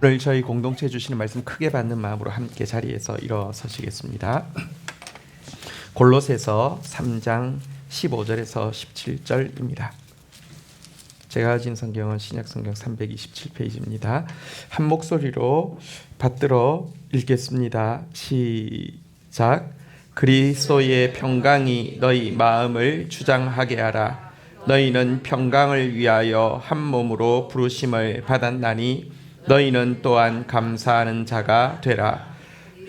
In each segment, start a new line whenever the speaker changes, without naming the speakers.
오늘 저희 공동체 주시는 말씀 크게 받는 마음으로 함께 자리에서 일어서시겠습니다. 골로새서 3장 15절에서 17절입니다. 제가 가진 성경은 신약성경 327페이지입니다. 한 목소리로 받들어 읽겠습니다. 시작. 그리스도의 평강이 너희 마음을 주장하게 하라. 너희는 평강을 위하여 한 몸으로 부르심을 받았나니 너희는 또한 감사하는 자가 되라.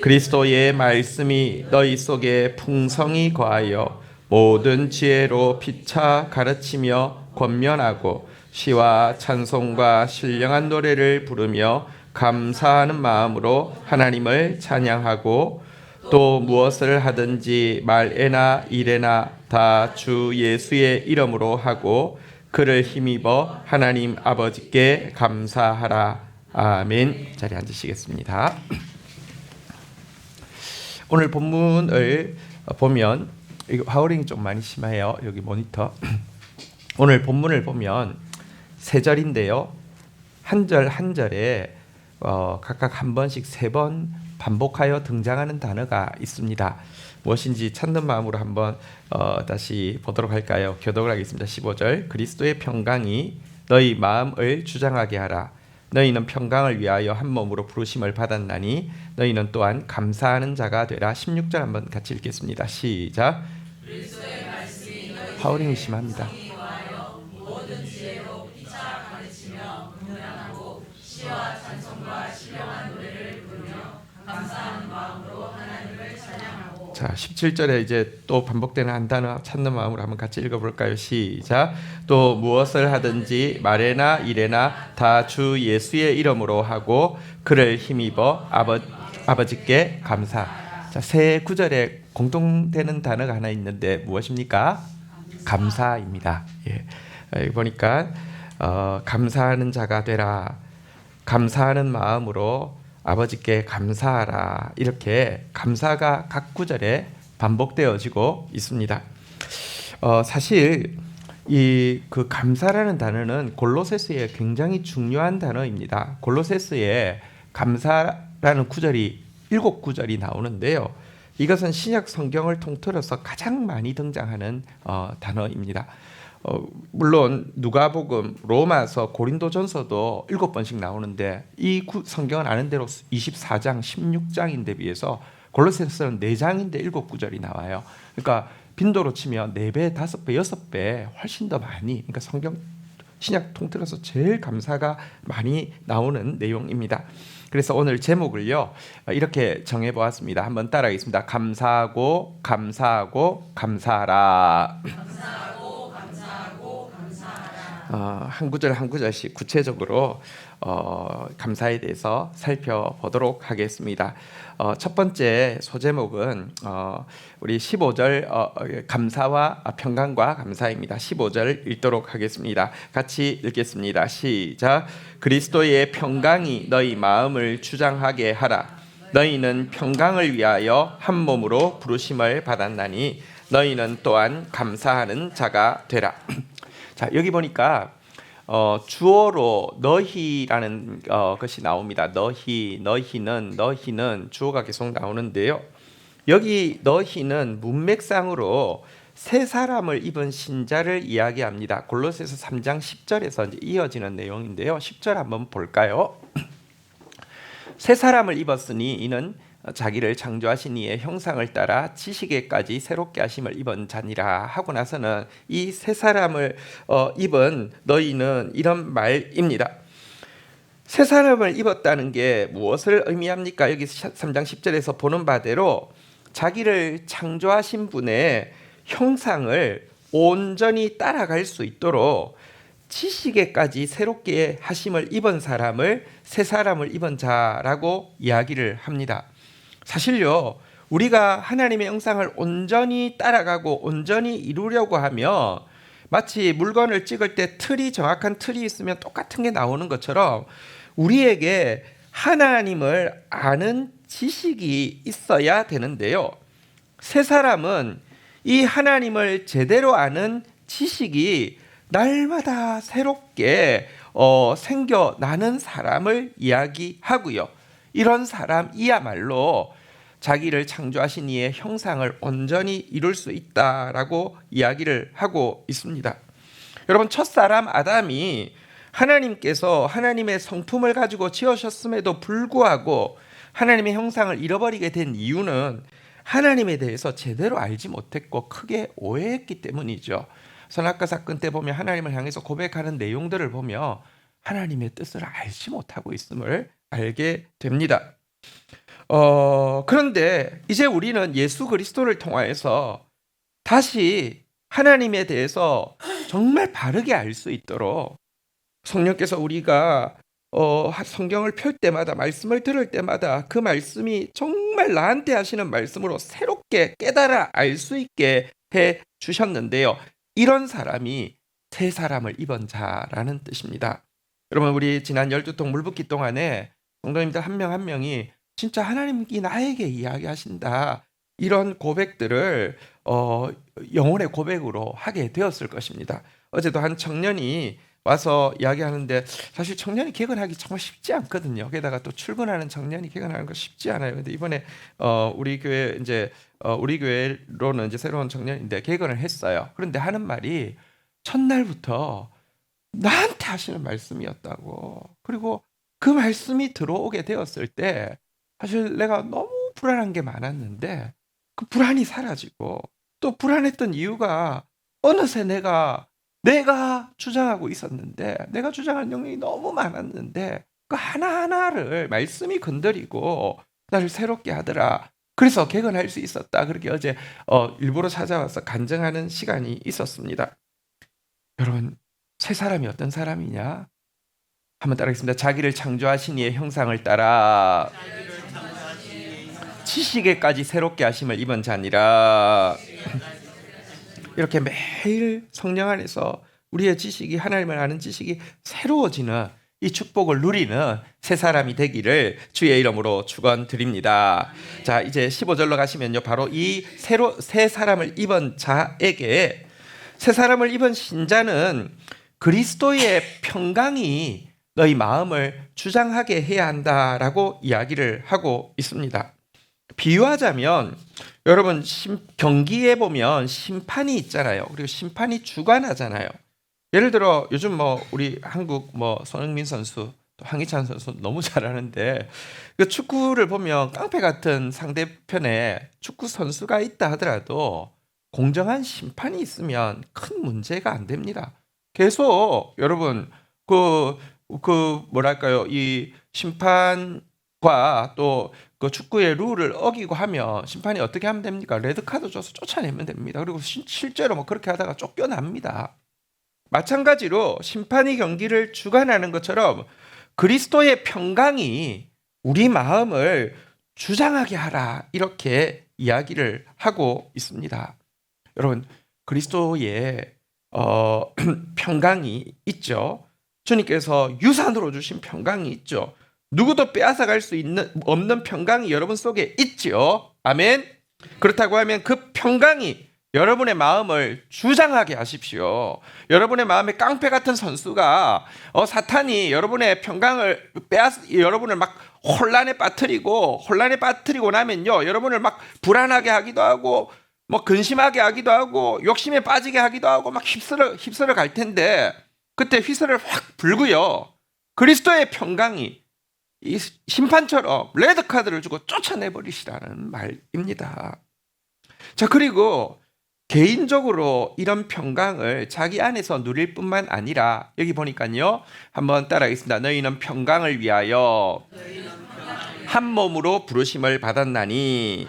그리스도의 말씀이 너희 속에 풍성히 거하여 모든 지혜로 피차 가르치며 권면하고 시와 찬송과 신령한 노래를 부르며 감사하는 마음으로 하나님을 찬양하고 또 무엇을 하든지 말에나 일에나 다 주 예수의 이름으로 하고 그를 힘입어 하나님 아버지께 감사하라. 아멘. 자리에 앉으시겠습니다. 오늘 본문을 보면 이거 하우링이 좀 많이 심해요. 여기 모니터. 오늘 본문을 보면 세 절인데요. 한 절 한 절에 각각 한 번씩 세 번 반복하여 등장하는 단어가 있습니다. 무엇인지 찾는 마음으로 한번 다시 보도록 할까요? 교독을 하겠습니다. 15절. 그리스도의 평강이 너희 마음을 주장하게 하라. 너희는 평강을 위하여 한 몸으로 부르심을 받았나니 너희는 또한 감사하는 자가 되라. 16절 한번 같이 읽겠습니다. 시작. 하우링이 심합니다. 자, 17절에 이제 또 반복되는 한 단어 찾는 마음으로 한번 같이 읽어볼까요? 시작. 또 무엇을 하든지 말에나 일에나 다 주 예수의 이름으로 하고 그를 힘입어 아버지께 감사. 자, 세 구절에 공통되는 단어가 하나 있는데 무엇입니까? 감사입니다. 예. 여기 보니까 감사하는 자가 되라. 감사하는 마음으로 아버지께 감사하라. 이렇게 감사가 각 구절에 반복되어지고 있습니다. 사실 이 그 감사라는 단어는 골로새서에 굉장히 중요한 단어입니다. 골로새서에 감사라는 구절이 7구절이 나오는데요. 이것은 신약 성경을 통틀어서 가장 많이 등장하는 단어입니다. 물론 누가복음, 로마서, 고린도전서도 7번씩 나오는데 이 성경은 아는 대로 24장, 16장인데 비해서 골로새서는 4장인데 7구절이 나와요. 그러니까 빈도로 치면 4배, 5배, 6배 훨씬 더 많이, 그러니까 성경 신약 통틀어서 제일 감사가 많이 나오는 내용입니다. 그래서 오늘 제목을요 이렇게 정해보았습니다. 한번 따라하겠습니다. 감사하고 감사하고 감사하라. 한 구절 한 구절씩 구체적으로 감사에 대해서 살펴보도록 하겠습니다. 첫 번째 소제목은 우리 15절 감사와 평강과 감사입니다. 15절 읽도록 하겠습니다. 같이 읽겠습니다. 시작. 그리스도의 평강이 너희 마음을 주장하게 하라. 너희는 평강을 위하여 한 몸으로 부르심을 받았나니 너희는 또한 감사하는 자가 되라. 자, 여기 보니까 주어로 너희라는 것이 나옵니다. 너희는 주어가 계속 나오는데요. 여기 너희는 문맥상으로 새 사람을 입은 신자를 이야기합니다. 골로새서 3장 10절에서 이제 이어지는 내용인데요. 10절 한번 볼까요? 새 사람을 입었으니 이는 자기를 창조하신 이의 형상을 따라 지식에까지 새롭게 하심을 입은 자니라 하고 나서는 이 새 사람을 입은 너희는 이런 말입니다. 새 사람을 입었다는 게 무엇을 의미합니까? 여기 3장 10절에서 보는 바대로 자기를 창조하신 분의 형상을 온전히 따라갈 수 있도록 지식에까지 새롭게 하심을 입은 사람을 새 사람을 입은 자라고 이야기를 합니다. 사실요, 우리가 하나님의 형상을 온전히 따라가고 온전히 이루려고 하면 마치 물건을 찍을 때 정확한 틀이 있으면 똑같은 게 나오는 것처럼 우리에게 하나님을 아는 지식이 있어야 되는데요. 새 사람은 이 하나님을 제대로 아는 지식이 날마다 새롭게 생겨나는 사람을 이야기하고요. 이런 사람이야말로 자기를 창조하신 이의 형상을 온전히 이룰 수 있다라고 이야기를 하고 있습니다. 여러분, 첫사람 아담이 하나님께서 하나님의 성품을 가지고 지으셨음에도 불구하고 하나님의 형상을 잃어버리게 된 이유는 하나님에 대해서 제대로 알지 못했고 크게 오해했기 때문이죠. 선악과 사건 때 보면 하나님을 향해서 고백하는 내용들을 보며 하나님의 뜻을 알지 못하고 있음을 알게 됩니다. 그런데 이제 우리는 예수 그리스도를 통하여서 다시 하나님에 대해서 정말 바르게 알 수 있도록 성령께서 우리가 성경을 펼 때마다, 말씀을 들을 때마다 그 말씀이 정말 나한테 하시는 말씀으로 새롭게 깨달아 알 수 있게 해 주셨는데요. 이런 사람이 새 사람을 입은 자라는 뜻입니다. 여러분, 우리 지난 12통 물붓기 동안에 성도님들 한 명 한 명이 진짜 하나님이 나에게 이야기하신다, 이런 고백들을 영혼의 고백으로 하게 되었을 것입니다. 어제도 한 청년이 와서 이야기하는데, 사실 청년이 개근하기 정말 쉽지 않거든요. 게다가 또 출근하는 청년이 개근하는 거 쉽지 않아요. 근데 이번에 우리 교회 우리 교회로는 이제 새로운 청년인데 개근을 했어요. 그런데 하는 말이 첫날부터 나한테 하시는 말씀이었다고. 그리고 그 말씀이 들어오게 되었을 때 사실 내가 너무 불안한 게 많았는데 그 불안이 사라지고, 또 불안했던 이유가 어느새 내가 주장하고 있었는데, 내가 주장할 영역이 너무 많았는데 그 하나하나를 말씀이 건드리고 나를 새롭게 하더라. 그래서 개근할 수 있었다. 그렇게 어제 일부러 찾아와서 간증하는 시간이 있었습니다. 여러분, 새 사람이 어떤 사람이냐? 한번 따라하겠습니다. 자기를 창조하신 이의 형상을 따라 지식에까지 새롭게 하심을 입은 자니라. 이렇게 매일 성령 안에서 우리의 지식이, 하나님을 아는 지식이 새로워지는 이 축복을 누리는 새 사람이 되기를 주의 이름으로 축원드립니다. 자, 이제 15절로 가시면요, 바로 이 새 사람을 입은 자에게, 새 사람을 입은 신자는 그리스도의 평강이 너희 마음을 주장하게 해야 한다라고 이야기를 하고 있습니다. 비유하자면, 여러분, 경기에 보면 심판이 있잖아요. 그리고 심판이 주관하잖아요. 예를 들어 요즘 우리 한국 손흥민 선수, 또 황희찬 선수 너무 잘하는데, 그 축구를 보면 깡패 같은 상대편에 축구 선수가 있다 하더라도 공정한 심판이 있으면 큰 문제가 안 됩니다. 계속 여러분 뭐랄까요, 이 심판과 또 그 축구의 룰을 어기고 하면 심판이 어떻게 하면 됩니까? 레드카드 줘서 쫓아내면 됩니다. 그리고 실제로 그렇게 하다가 쫓겨납니다. 마찬가지로 심판이 경기를 주관하는 것처럼 그리스도의 평강이 우리 마음을 주장하게 하라, 이렇게 이야기를 하고 있습니다. 여러분, 그리스도의 평강이 있죠. 주님께서 유산으로 주신 평강이 있죠. 누구도 빼앗아갈 수 없는 평강이 여러분 속에 있죠. 아멘. 그렇다고 하면 그 평강이 여러분의 마음을 주장하게 하십시오. 여러분의 마음에 깡패 같은 선수가 사탄이 여러분의 평강을 여러분을 막 혼란에 빠뜨리고 나면요, 여러분을 막 불안하게 하기도 하고 근심하게 하기도 하고 욕심에 빠지게 하기도 하고 막 휩쓸어 갈 텐데, 그때 휘슬을 확 불고요, 그리스도의 평강이 이 심판처럼 레드카드를 주고 쫓아내버리시라는 말입니다. 자, 그리고 개인적으로 이런 평강을 자기 안에서 누릴 뿐만 아니라, 여기 보니까요, 한번 따라하겠습니다. 너희는 평강을 위하여 한 몸으로 부르심을 받았나니.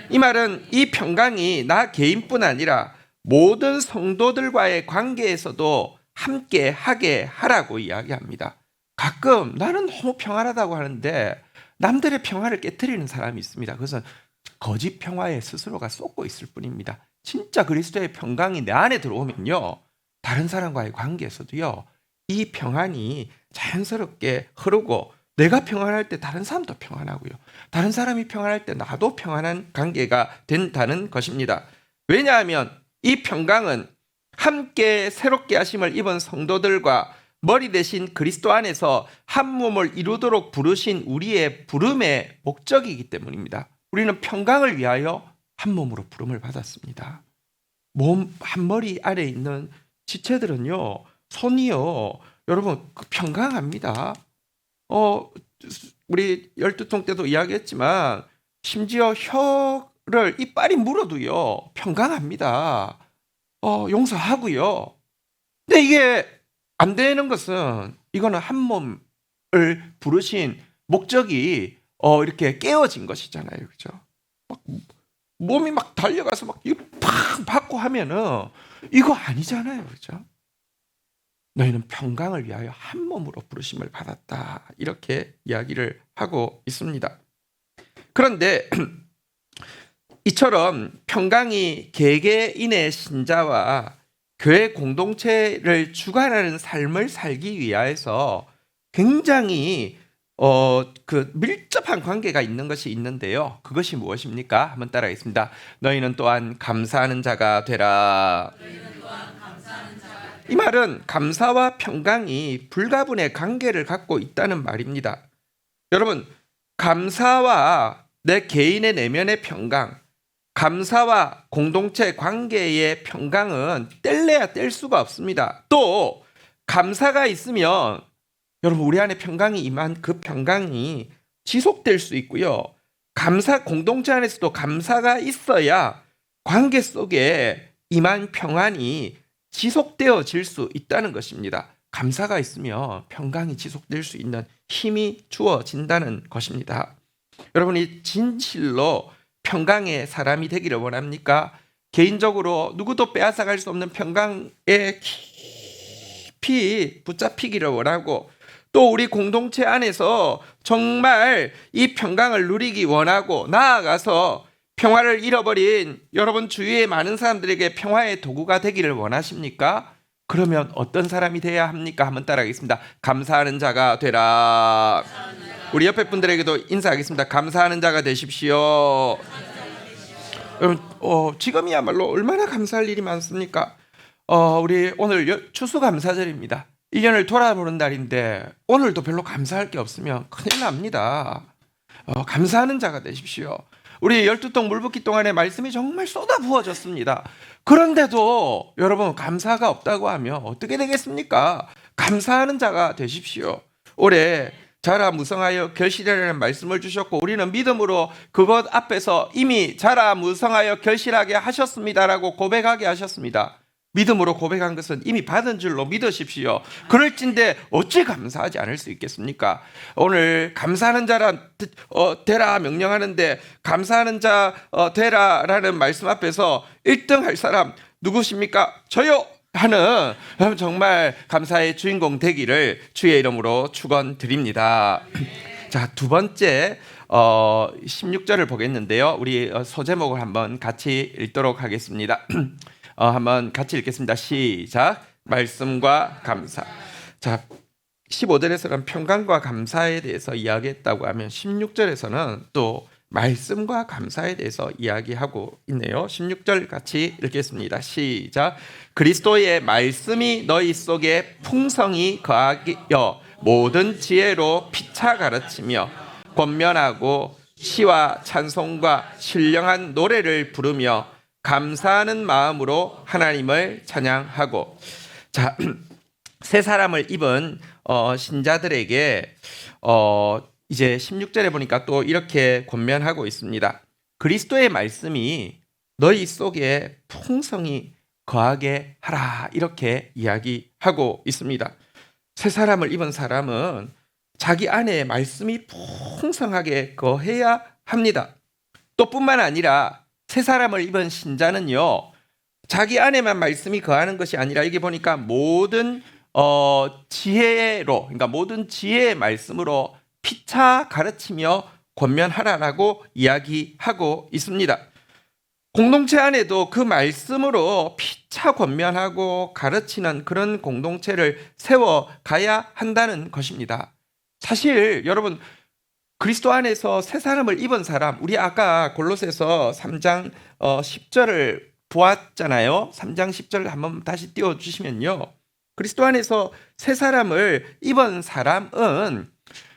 이 말은 이 평강이 나 개인뿐 아니라 모든 성도들과의 관계에서도 함께 하게 하라고 이야기합니다. 가끔 나는 너무 평안하다고 하는데 남들의 평화를 깨트리는 사람이 있습니다. 그것은 거짓 평화에 스스로가 쏟고 있을 뿐입니다. 진짜 그리스도의 평강이 내 안에 들어오면요, 다른 사람과의 관계에서도요, 이 평안이 자연스럽게 흐르고, 내가 평안할 때 다른 사람도 평안하고요, 다른 사람이 평안할 때 나도 평안한 관계가 된다는 것입니다. 왜냐하면 이 평강은 함께 새롭게 하심을 입은 성도들과 머리 대신 그리스도 안에서 한 몸을 이루도록 부르신 우리의 부름의 목적이기 때문입니다. 우리는 평강을 위하여 한 몸으로 부름을 받았습니다. 몸 한 머리 아래 있는 지체들은요, 손이요, 여러분 평강합니다. 우리 12통 때도 이야기했지만 심지어 혀를 이빨이 물어도요 평강합니다. 용서하고요. 근데 이게 안 되는 것은 이거는 한 몸을 부르신 목적이 이렇게 깨어진 것이잖아요, 그죠? 막 몸이 막 달려가서 막 팍 받고 하면은 이거 아니잖아요, 그죠? 너희는 평강을 위하여 한 몸으로 부르심을 받았다, 이렇게 이야기를 하고 있습니다. 그런데 이처럼 평강이 개개인의 신자와 교회 공동체를 주관하는 삶을 살기 위하여서 굉장히 밀접한 관계가 있는 것이 있는데요. 그것이 무엇입니까? 한번 따라하겠습니다. 너희는 또한 감사하는 자가 되라. 이 말은 감사와 평강이 불가분의 관계를 갖고 있다는 말입니다. 여러분, 감사와 내 개인의 내면의 평강, 감사와 공동체 관계의 평강은 뗄래야 뗄 수가 없습니다. 또 감사가 있으면 여러분 우리 안에 평강이 임한 그 평강이 지속될 수 있고요. 공동체 안에서도 감사가 있어야 관계 속에 임한 평안이 지속되어질 수 있다는 것입니다. 감사가 있으면 평강이 지속될 수 있는 힘이 주어진다는 것입니다. 여러분이 진실로 평강의 사람이 되기를 원합니까? 개인적으로 누구도 빼앗아갈 수 없는 평강에 깊이 붙잡히기를 원하고, 또 우리 공동체 안에서 정말 이 평강을 누리기 원하고, 나아가서 평화를 잃어버린 여러분 주위의 많은 사람들에게 평화의 도구가 되기를 원하십니까? 그러면 어떤 사람이 돼야 합니까? 한번 따라하겠습니다. 감사하는 자가 되라. 우리 옆에 분들에게도 인사하겠습니다. 감사하는 자가 되십시오. 여러분, 지금이야말로 얼마나 감사할 일이 많습니까? 우리 오늘 추수감사절입니다. 1년을 돌아보는 날인데 오늘도 별로 감사할 게 없으면 큰일 납니다. 감사하는 자가 되십시오. 우리 12통 물붓기 동안에 말씀이 정말 쏟아 부어졌습니다. 그런데도 여러분 감사가 없다고 하면 어떻게 되겠습니까? 감사하는 자가 되십시오. 올해 자라 무성하여 결실하라는 말씀을 주셨고, 우리는 믿음으로 그것 앞에서 이미 자라 무성하여 결실하게 하셨습니다라고 고백하게 하셨습니다. 믿음으로 고백한 것은 이미 받은 줄로 믿으십시오. 그럴진데 어찌 감사하지 않을 수 있겠습니까? 오늘 감사하는 자라 되라 명령하는데, 감사하는 자 되라라는 말씀 앞에서 1등 할 사람 누구십니까? 저요! 하는 정말 감사의 주인공 되기를 주의 이름으로 축원드립니다. 자, 두 번째 16절을 보겠는데요. 우리 소제목을 한번 같이 읽도록 하겠습니다. 한번 같이 읽겠습니다. 시작. 말씀과 감사. 자, 15절에서는 평강과 감사에 대해서 이야기했다고 하면 16절에서는 또 말씀과 감사에 대해서 이야기하고 있네요. 16절 같이 읽겠습니다. 시작. 그리스도의 말씀이 너희 속에 풍성히 거하여 모든 지혜로 피차 가르치며 권면하고 시와 찬송과 신령한 노래를 부르며 감사하는 마음으로 하나님을 찬양하고. 자, 새 사람을 입은 신자들에게 이제 16절에 보니까 또 이렇게 권면하고 있습니다. 그리스도의 말씀이 너희 속에 풍성히 거하게 하라, 이렇게 이야기하고 있습니다. 새 사람을 입은 사람은 자기 안에 말씀이 풍성하게 거해야 합니다. 또 뿐만 아니라 새 사람을 입은 신자는요, 자기 안에만 말씀이 거하는 것이 아니라, 이게 보니까 모든 지혜로, 그러니까 모든 지혜의 말씀으로 피차 가르치며 권면하라라고 이야기하고 있습니다. 공동체 안에도 그 말씀으로 피차 권면하고 가르치는 그런 공동체를 세워가야 한다는 것입니다. 사실 여러분, 그리스도 안에서 새 사람을 입은 사람, 우리 아까 골로새서 3장 10절을 보았잖아요. 3장 10절 한번 다시 띄워주시면요. 그리스도 안에서 새 사람을 입은 사람은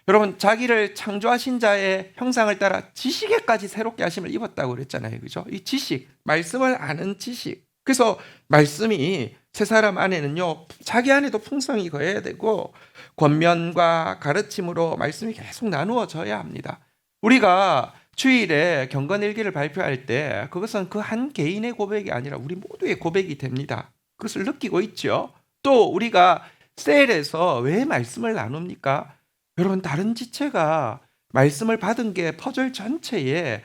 여러분 자기를 창조하신 자의 형상을 따라 지식에까지 새롭게 하심을 입었다고 그랬잖아요. 그죠? 이 지식, 말씀을 아는 지식. 그래서 말씀이 새 사람 안에는요, 자기 안에도 풍성이 거해야 되고 권면과 가르침으로 말씀이 계속 나누어져야 합니다. 우리가 주일에 경건일기를 발표할 때 그것은 그 한 개인의 고백이 아니라 우리 모두의 고백이 됩니다. 그것을 느끼고 있죠. 또 우리가 셀에서 왜 말씀을 나눕니까? 여러분, 다른 지체가 말씀을 받은 게 퍼즐 전체에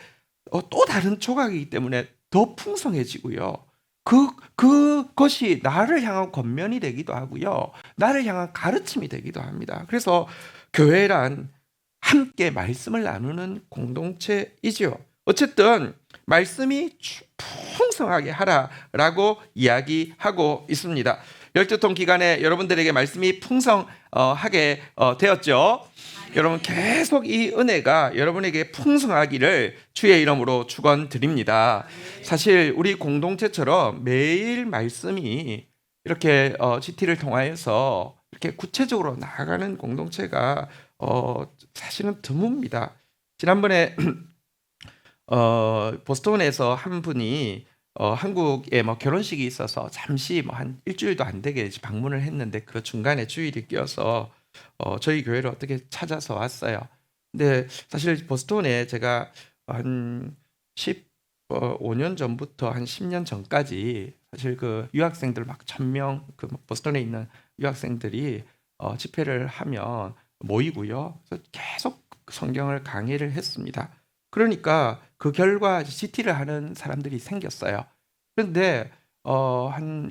또 다른 조각이기 때문에 더 풍성해지고요. 그것이 나를 향한 권면이 되기도 하고요. 나를 향한 가르침이 되기도 합니다. 그래서 교회란 함께 말씀을 나누는 공동체이지요. 어쨌든 말씀이 풍성하게 하라라고 이야기하고 있습니다. 열두통 기간에 여러분들에게 말씀이 풍성하게 되었죠. 여러분 계속 이 은혜가 여러분에게 풍성하기를 주의 이름으로 축원드립니다. 사실 우리 공동체처럼 매일 말씀이 이렇게 GT를 통하여서 이렇게 구체적으로 나아가는 공동체가 사실은 드뭅니다. 지난번에 보스턴에서 한 분이 한국에 결혼식이 있어서 잠시 한 일주일도 안 되게 방문을 했는데 그 중간에 주일이 끼어서 저희 교회를 어떻게 찾아서 왔어요. 근데 사실 보스턴에 제가 한 15년 전부터 한 10년 전까지 사실 그 유학생들 막 1000명 그 보스턴에 있는 유학생들이 집회를 하면 모이고요. 그래서 계속 성경을 강의를 했습니다. 그러니까 그 결과 GT를 하는 사람들이 생겼어요. 그런데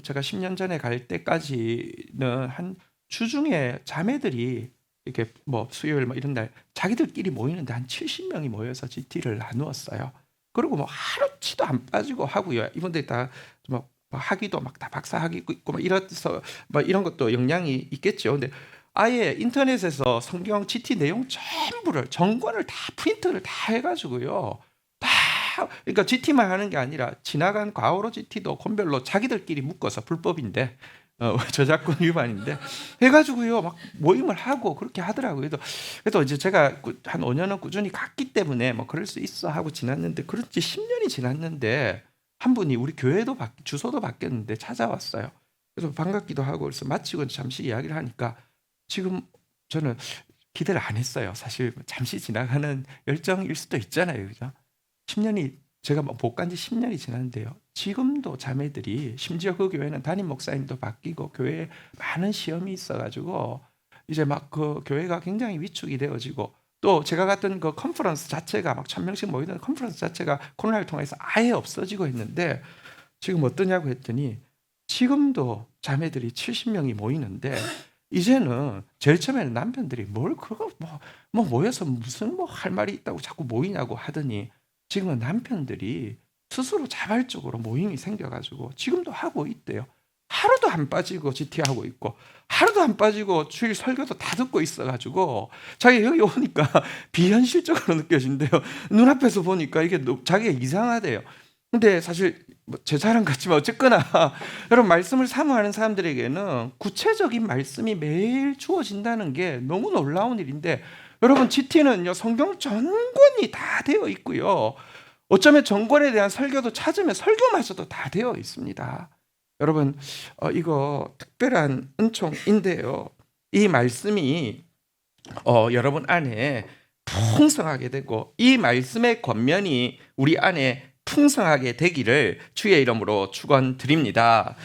제가 10년 전에 갈 때까지는 한 주중에 자매들이 이렇게 수요일 이런 날 자기들끼리 모이는데 한 70명이 모여서 GT를 나누었어요. 그리고 하루치도 안 빠지고 하고요. 이분들이 다 학위도 다 박사 학위 있고 이래서 이런 것도 영향이 있겠죠. 근데 아예 인터넷에서 성경 GT 내용 전부를 전권을 다 프린트를 다 해가지고요. 그러니까 GT만 하는 게 아니라 지나간 과오로 GT도 콘별로 자기들끼리 묶어서 불법인데 저작권 위반인데 해가지고요 모임을 하고 그렇게 하더라고요. 그래서 이제 제가 한 5년은 꾸준히 갔기 때문에 그럴 수 있어 하고 지났는데 그렇지 10년이 지났는데 한 분이 우리 교회도 주소도 바뀌었는데 찾아왔어요. 그래서 반갑기도 하고 그래서 마치고 잠시 이야기를 하니까 지금 저는 기대를 안 했어요. 사실 잠시 지나가는 열정일 수도 있잖아요. 그죠? 10년이 제가 못 간 지 10년이 지났는데요. 지금도 자매들이 심지어 그 교회는 담임 목사님도 바뀌고 교회에 많은 시험이 있어가지고 이제 그 교회가 굉장히 위축이 되어지고 또 제가 갔던 그 컨퍼런스 자체가 1000명씩 모이던 컨퍼런스 자체가 코로나를 통해서 아예 없어지고 있는데 지금 어떠냐고 했더니 지금도 자매들이 70명이 모이는데 이제는 제일 처음에는 남편들이 뭘 그거 모여서 무슨 할 말이 있다고 자꾸 모이냐고 하더니 지금은 남편들이 스스로 자발적으로 모임이 생겨가지고 지금도 하고 있대요. 하루도 안 빠지고 GT하고 있고 하루도 안 빠지고 주일 설교도 다 듣고 있어가지고 자기 여기 오니까 비현실적으로 느껴진대요. 눈앞에서 보니까 이게 자기가 이상하대요. 근데 사실 제 자랑 같지만 어쨌거나 여러분 말씀을 사모하는 사람들에게는 구체적인 말씀이 매일 주어진다는 게 너무 놀라운 일인데 여러분 GT는요 성경 전권이 다 되어 있고요. 어쩌면 전권에 대한 설교도 찾으면 설교마저도 다 되어 있습니다. 여러분 이거 특별한 은총인데요. 이 말씀이 여러분 안에 풍성하게 되고 이 말씀의 권면이 우리 안에 풍성하게 되기를 주의 이름으로 축원드립니다.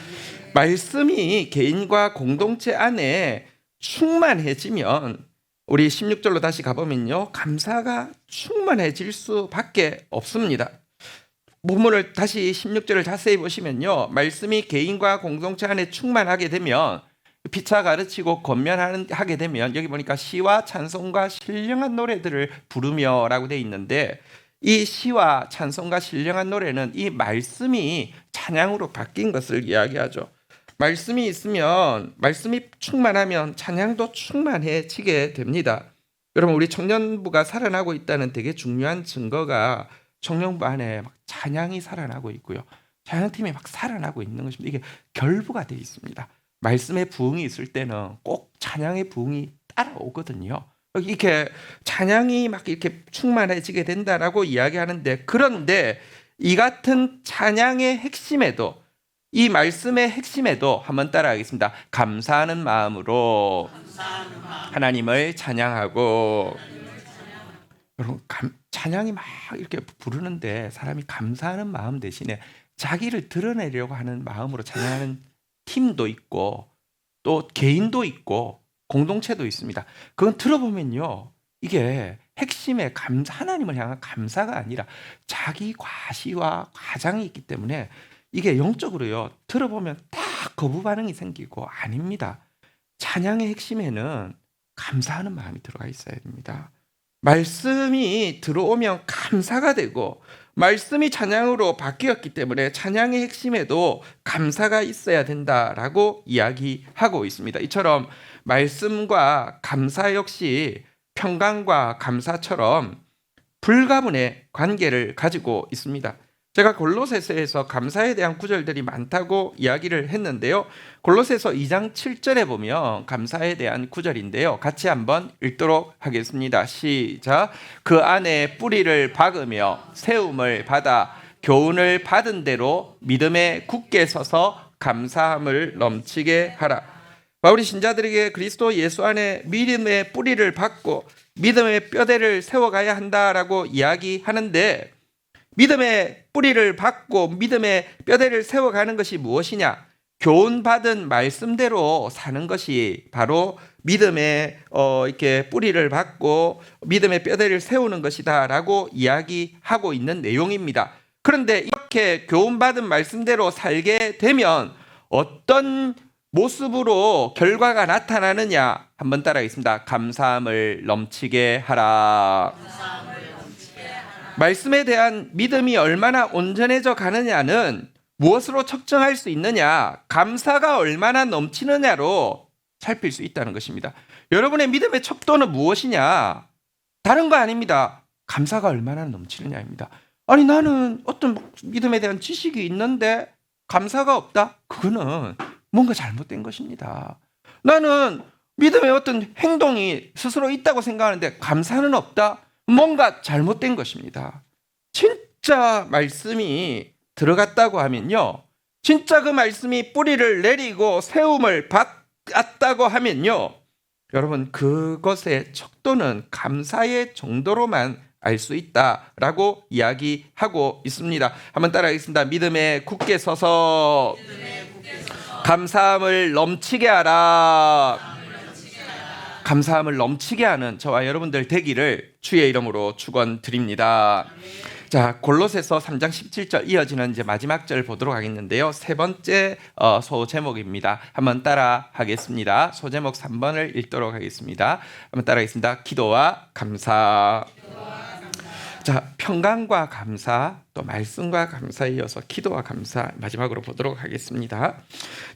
말씀이 개인과 공동체 안에 충만해지면 우리 16절로 다시 가보면요 감사가 충만해질 수밖에 없습니다. 본문을 다시 16절을 자세히 보시면요 말씀이 개인과 공동체 안에 충만하게 되면 피차 가르치고 권면하게 되면 여기 보니까 시와 찬송과 신령한 노래들을 부르며 라고 되어 있는데 이 시와 찬송과 신령한 노래는 이 말씀이 찬양으로 바뀐 것을 이야기하죠. 말씀이 있으면 말씀이 충만하면 찬양도 충만해지게 됩니다. 여러분 우리 청년부가 살아나고 있다는 되게 중요한 증거가 청년부 안에 찬양이 살아나고 있고요. 찬양팀이 살아나고 있는 것입니다. 이게 결부가 되어 있습니다. 말씀의 부흥이 있을 때는 꼭 찬양의 부흥이 따라오거든요. 이렇게 찬양이 막 이렇게 충만해지게 된다라고 이야기하는데, 그런데 이 같은 찬양의 핵심에도, 이 말씀의 핵심에도 한번 따라하겠습니다. 감사하는 마음으로 하나님을 찬양하고. 여러분, 찬양이 막 이렇게 부르는데 사람이 감사하는 마음 대신에 자기를 드러내려고 하는 마음으로 찬양하는 팀도 있고 또 개인도 있고 공동체도 있습니다. 그건 들어보면요, 이게 핵심에 하나님을 향한 감사가 아니라 자기 과시와 과장이 있기 때문에 이게 영적으로요, 들어보면 다 거부 반응이 생기고 아닙니다. 찬양의 핵심에는 감사하는 마음이 들어가 있어야 됩니다. 말씀이 들어오면 감사가 되고 말씀이 찬양으로 바뀌었기 때문에 찬양의 핵심에도 감사가 있어야 된다라고 이야기하고 있습니다. 이처럼 말씀과 감사 역시 평강과 감사처럼 불가분의 관계를 가지고 있습니다. 제가 골로새서에서 감사에 대한 구절들이 많다고 이야기를 했는데요. 골로새서 2장 7절에 보면 감사에 대한 구절인데요. 같이 한번 읽도록 하겠습니다. 시작. 그 안에 뿌리를 박으며 세움을 받아 교훈을 받은 대로 믿음에 굳게 서서 감사함을 넘치게 하라. 바울이 신자들에게 그리스도 예수 안에 믿음의 뿌리를 박고 믿음의 뼈대를 세워가야 한다라고 이야기하는데, 믿음의 뿌리를 박고 믿음의 뼈대를 세워가는 것이 무엇이냐? 교훈받은 말씀대로 사는 것이 바로 믿음의 이렇게 뿌리를 박고 믿음의 뼈대를 세우는 것이다라고 이야기하고 있는 내용입니다. 그런데 이렇게 교훈받은 말씀대로 살게 되면 어떤 모습으로 결과가 나타나느냐? 한번 따라하겠습니다. 감사함을 넘치게 하라. 말씀에 대한 믿음이 얼마나 온전해져 가느냐는 무엇으로 측정할 수 있느냐? 감사가 얼마나 넘치느냐로 살필 수 있다는 것입니다. 여러분의 믿음의 척도는 무엇이냐? 다른 거 아닙니다. 감사가 얼마나 넘치느냐입니다. 아니, 나는 어떤 믿음에 대한 지식이 있는데 감사가 없다? 그거는 뭔가 잘못된 것입니다. 나는 믿음의 어떤 행동이 스스로 있다고 생각하는데 감사는 없다? 뭔가 잘못된 것입니다. 진짜 말씀이 들어갔다고 하면요, 진짜 그 말씀이 뿌리를 내리고 세움을 받았다고 하면요, 여러분, 그것의 척도는 감사의 정도로만 알 수 있다라고 이야기하고 있습니다. 한번 따라하겠습니다. 믿음에 굳게 서서 감사함을 넘치게 하라. 감사함을 넘치게 하는 저와 여러분들 되기를 주의 이름으로 축원드립니다. 자, 골로새서 3장 17절 이어지는 이제 마지막 절 보도록 하겠는데요. 세 번째 소제목입니다. 한번 따라 하겠습니다. 소제목 3번을 읽도록 하겠습니다. 한번 따라 하겠습니다. 기도와 감사. 자, 평강과 감사, 또 말씀과 감사에 이어서 기도와 감사 마지막으로 보도록 하겠습니다.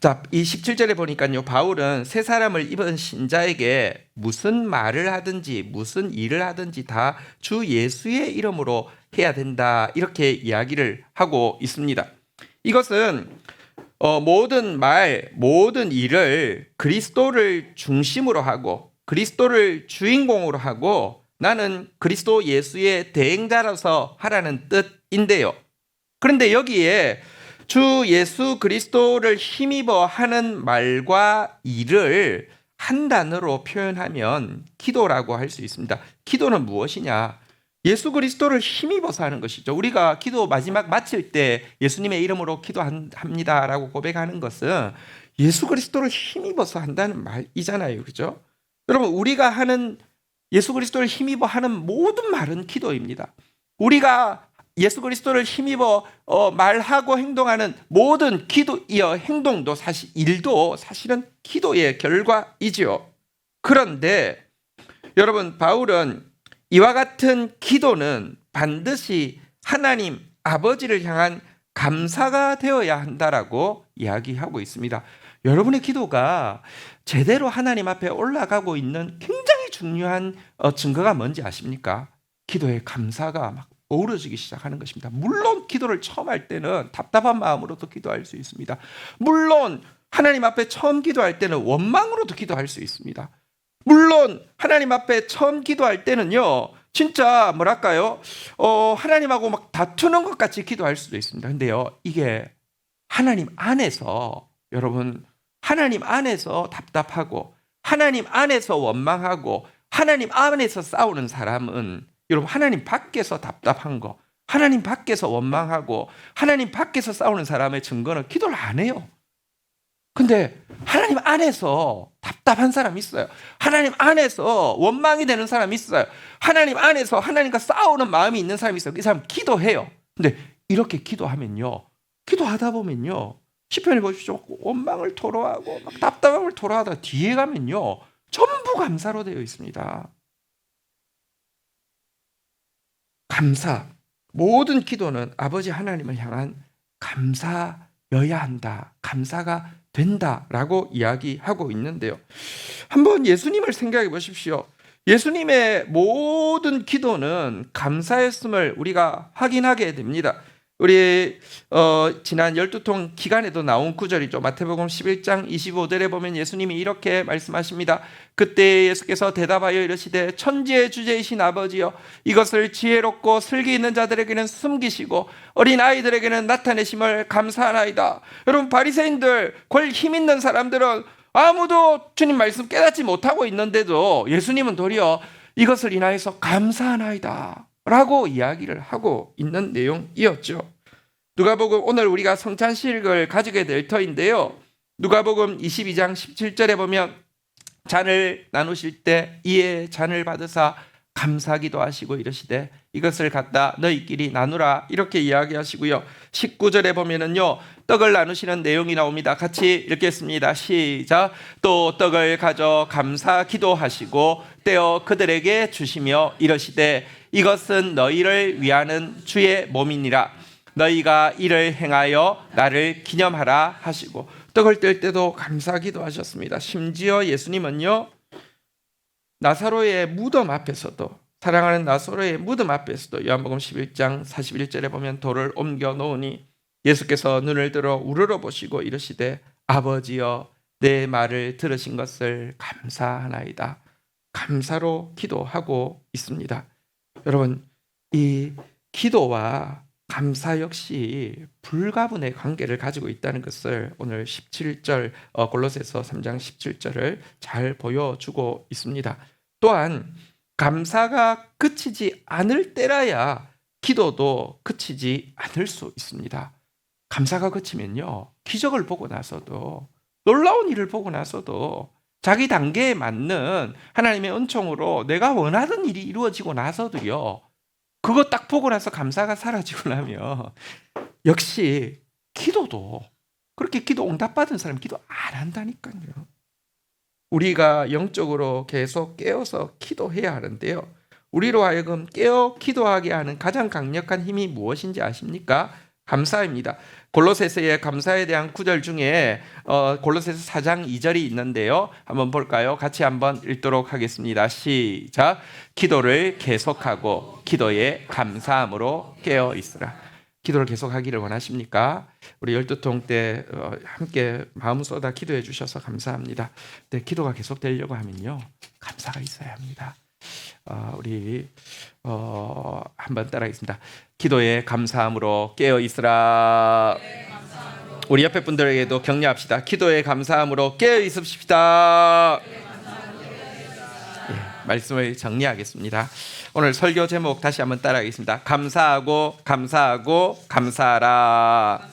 자, 이 17절에 보니까요, 바울은 새 사람을 입은 신자에게 무슨 말을 하든지 무슨 일을 하든지 다 주 예수의 이름으로 해야 된다, 이렇게 이야기를 하고 있습니다. 이것은 모든 말, 모든 일을 그리스도를 중심으로 하고 그리스도를 주인공으로 하고 나는 그리스도 예수의 대행자라서 하라는 뜻인데요. 그런데 여기에 주 예수 그리스도를 힘입어 하는 말과 일을 한 단어로 표현하면 기도라고 할 수 있습니다. 기도는 무엇이냐? 예수 그리스도를 힘입어서 하는 것이죠. 우리가 기도 마지막 마칠 때 예수님의 이름으로 기도합니다라고 고백하는 것은 예수 그리스도를 힘입어서 한다는 말이잖아요. 그죠? 여러분, 우리가 하는 예수 그리스도를 힘입어 하는 모든 말은 기도입니다. 우리가 예수 그리스도를 힘입어 말하고 행동하는 모든 기도이여 행동도 사실 일도 사실은 기도의 결과이지요. 그런데 여러분, 바울은 이와 같은 기도는 반드시 하나님 아버지를 향한 감사가 되어야 한다라고 이야기하고 있습니다. 여러분의 기도가 제대로 하나님 앞에 올라가고 있는 굉장히 중요한 증거가 뭔지 아십니까? 기도의 감사가 막 어우러지기 시작하는 것입니다. 물론 기도를 처음 할 때는 답답한 마음으로도 기도할 수 있습니다. 물론 하나님 앞에 처음 기도할 때는 원망으로도 기도할 수 있습니다. 물론 하나님 앞에 처음 기도할 때는요, 진짜 뭐랄까요, 하나님하고 막 다투는 것 같이 기도할 수도 있습니다. 근데요, 이게 하나님 안에서, 여러분, 하나님 안에서 답답하고 하나님 안에서 원망하고 하나님 안에서 싸우는 사람은, 여러분, 하나님 밖에서 답답한 거, 하나님 밖에서 원망하고 하나님 밖에서 싸우는 사람의 증거는 기도를 안 해요. 근데 하나님 안에서 답답한 사람이 있어요. 하나님 안에서 원망이 되는 사람이 있어요. 하나님 안에서 하나님과 싸우는 마음이 있는 사람이 있어요. 이 사람 기도해요. 근데 이렇게 기도하면요, 기도하다 보면요, 시편에 보십시오. 원망을 토로하고 막 답답함을 토로하다 뒤에 가면요, 전부 감사로 되어 있습니다. 감사. 모든 기도는 아버지 하나님을 향한 감사여야 한다. 감사가 된다라고 이야기하고 있는데요. 한번 예수님을 생각해 보십시오. 예수님의 모든 기도는 감사였음을 우리가 확인하게 됩니다. 우리 지난 12통 기간에도 나온 구절이죠. 마태복음 11장 25절에 보면 예수님이 이렇게 말씀하십니다. 그때 예수께서 대답하여 이르시되 천지의 주제이신 아버지여, 이것을 지혜롭고 슬기 있는 자들에게는 숨기시고 어린 아이들에게는 나타내심을 감사하나이다. 여러분, 바리새인들, 권 힘 있는 사람들은 아무도 주님 말씀 깨닫지 못하고 있는데도 예수님은 도리어 이것을 인하여서 감사하나이다 라고 이야기를 하고 있는 내용이었죠. 누가복음, 오늘 우리가 성찬식을 가지게 될 터인데요, 누가복음 22장 17절에 보면 잔을 나누실 때 이에 잔을 받으사 감사기도 하시고 이르시되 이것을 갖다 너희끼리 나누라, 이렇게 이야기하시고요. 19절에 보면은요, 떡을 나누시는 내용이 나옵니다. 같이 읽겠습니다. 시작. 또 떡을 가져 감사 기도하시고 떼어 그들에게 주시며 이르시되 이것은 너희를 위하는 주의 몸이니라. 너희가 이를 행하여 나를 기념하라 하시고, 떡을 뗄 때도 감사 기도하셨습니다. 심지어 예수님은요, 나사로의 무덤 앞에서도, 사랑하는 나사로의 무덤 앞에서도 요한복음 11장 41절에 보면 돌을 옮겨 놓으니 예수께서 눈을 들어 우러러 보시고 이르시되 아버지여, 내 말을 들으신 것을 감사하나이다. 감사로 기도하고 있습니다. 여러분, 이 기도와 감사 역시 불가분의 관계를 가지고 있다는 것을 오늘 17절, 골로새서 3장 17절을 잘 보여주고 있습니다. 또한 감사가 그치지 않을 때라야 기도도 그치지 않을 수 있습니다. 감사가 그치면요, 기적을 보고 나서도, 놀라운 일을 보고 나서도, 자기 단계에 맞는 하나님의 은총으로 내가 원하던 일이 이루어지고 나서도요, 그거 딱 보고 나서 감사가 사라지고 나면 역시 기도도, 그렇게 기도 응답받은 사람 기도 안 한다니까요. 우리가 영적으로 계속 깨어서 기도해야 하는데요, 우리로 하여금 깨어 기도하게 하는 가장 강력한 힘이 무엇인지 아십니까? 감사입니다. 골로새서의 감사에 대한 구절 중에 골로새서 4장 2절이 있는데요, 한번 볼까요? 같이 한번 읽도록 하겠습니다. 시작. 기도를 계속하고 기도에 감사함으로 깨어 있으라. 기도를 계속하기를 원하십니까? 우리 12통 때 함께 마음 쏟아 기도해 주셔서 감사합니다. 근데 기도가 계속되려고 하면요, 감사가 있어야 합니다. 우리 한번 따라하겠습니다. 기도에 감사함으로 깨어 있으라. 우리 옆에 분들에게도 격려합시다. 기도에 감사함으로 깨어 있읍시다. 말씀을 정리하겠습니다. 오늘 설교 제목 다시 한번 따라하겠습니다. 감사하고 감사하고 감사하라.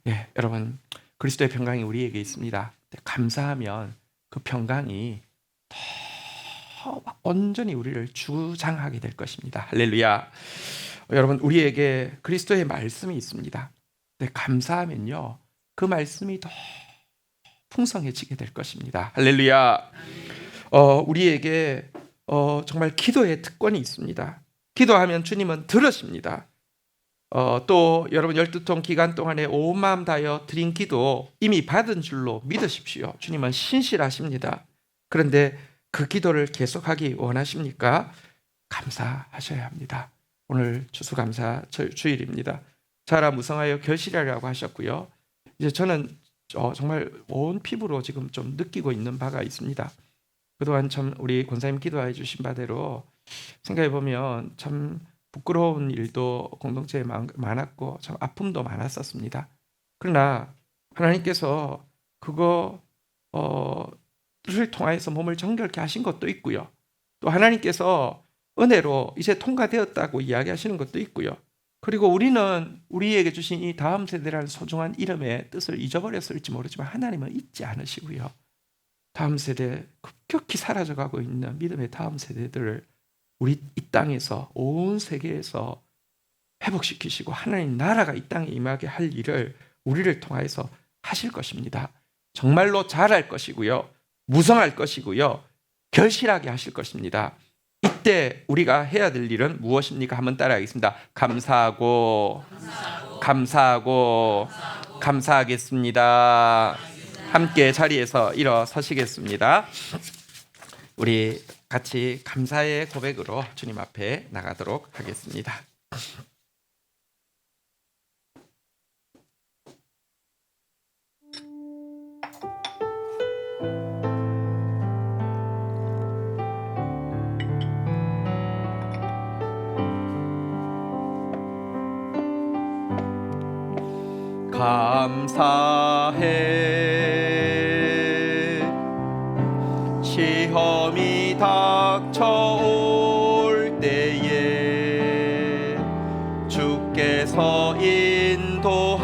예, 여러분, 그리스도의 평강이 우리에게 있습니다. 감사하면 그 평강이 더 온전히 우리를 주장하게 될 것입니다. 할렐루야. 여러분, 우리에게 그리스도의 말씀이 있습니다. 감사하면요, 그 말씀이 더 풍성해지게 될 것입니다. 할렐루야. 우리에게 정말 기도의 특권이 있습니다. 기도하면 주님은 들으십니다. 또 여러분, 12통 기간 동안에 온 마음 다하여 드린 기도 이미 받은 줄로 믿으십시오. 주님은 신실하십니다. 그런데 그 기도를 계속하기 원하십니까? 감사하셔야 합니다. 오늘 추수감사 주일입니다. 자라 무성하여 결실하라고 하셨고요. 이제 저는 정말 온 피부로 지금 좀 느끼고 있는 바가 있습니다. 그동안 참 우리 권사님 기도해 주신 바대로 생각해 보면 참 부끄러운 일도 공동체에 많았고 참 아픔도 많았었습니다. 그러나 하나님께서 그거 를 통하여서 몸을 정결케 하신 것도 있고요. 또 하나님께서 은혜로 이제 통과되었다고 이야기하시는 것도 있고요. 그리고 우리는 우리에게 주신 이 다음 세대라는 소중한 이름의 뜻을 잊어버렸을지 모르지만 하나님은 잊지 않으시고요. 다음 세대, 급격히 사라져가고 있는 믿음의 다음 세대들을 우리 이 땅에서 온 세계에서 회복시키시고 하나님 나라가 이 땅에 임하게 할 일을 우리를 통하여서 하실 것입니다. 정말로 잘할 것이고요. 무성할 것이고요. 결실하게 하실 것입니다. 이때 우리가 해야 될 일은 무엇입니까? 한번 따라하겠습니다. 감사하고 감사하겠습니다. 함께 자리에서 일어서시겠습니다. 우리 같이 감사의 고백으로 주님 앞에 나가도록 하겠습니다. 감사해 시험이 닥쳐올 때에 주께서 인도하시니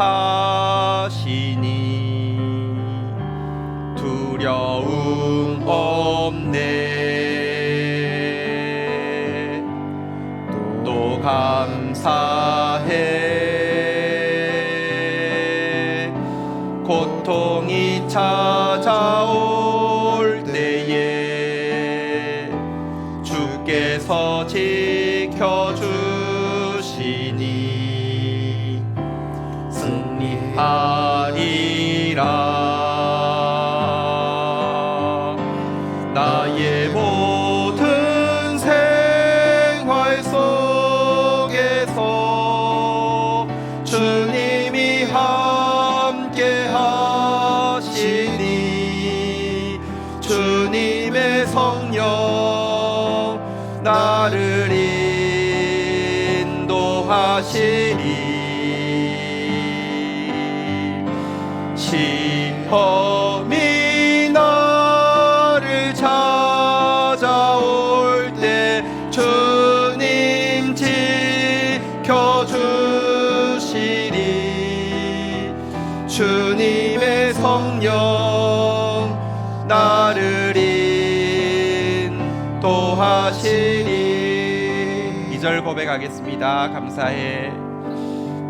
두려움 없네. 또 감사해 고통이 찾아올 때에 주께서 지켜주시니 승리하리라. 나의 모든 생활 속에서 주님이 함께 하시니 주님의 성령 나를 인도하시니 시험이 나를 찾아올 때 주님 지켜주시리 주님의 성령 나를 인도하시리. 2절 고백하겠습니다.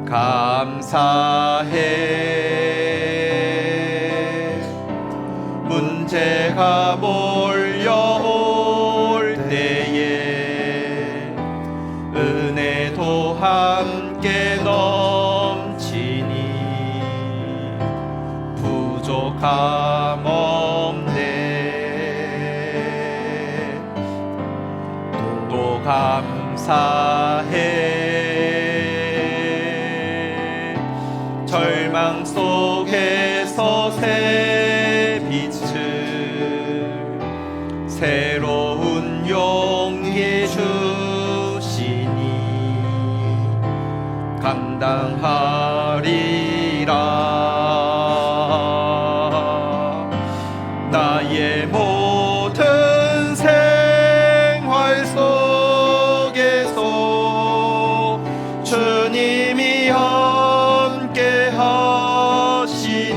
감사해 문제가 몰려올 때에 은혜도 함께 넘치니 부족함 없네. 또 감사해 절망 속에서 새 빛을 새로운 용기 주시니 감당하리라. 나의 모든 생활 속에서 주님이 함께 하시니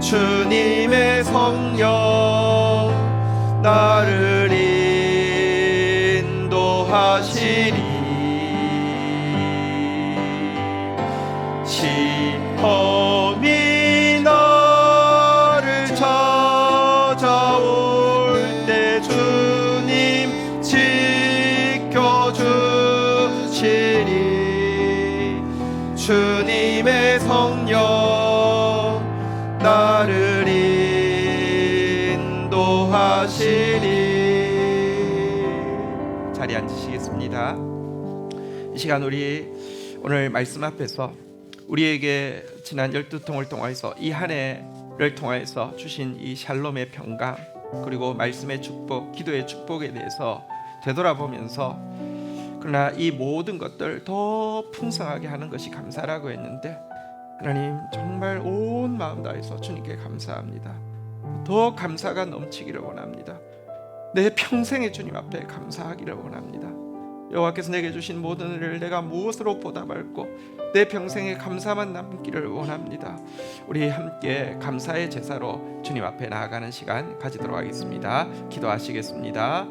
주님의 성령 나를 인도하시리. 시험이 나를 찾아올 때 주님 지켜주시리. 주님의 성령 나를 인도하시리. 기도하겠습니다. 이 시간 우리 오늘 말씀 앞에서 우리에게 지난 12통을 통해서 이 한 해를 통해서 주신 이 샬롬의 평강, 그리고 말씀의 축복, 기도의 축복에 대해서 되돌아보면서, 그러나 이 모든 것들 더 풍성하게 하는 것이 감사라고 했는데, 하나님 정말 온 마음 다해서 주님께 감사합니다. 더 감사가 넘치기를 원합니다. 내 평생에 주님 앞에 감사하기를 원합니다. 여호와께서 내게 주신 모든 은혜를 내가 무엇으로 보답할고 내 평생에 감사만 남기를 원합니다. 우리 함께 감사의 제사로 주님 앞에 나아가는 시간 가지도록 하겠습니다. 기도하시겠습니다.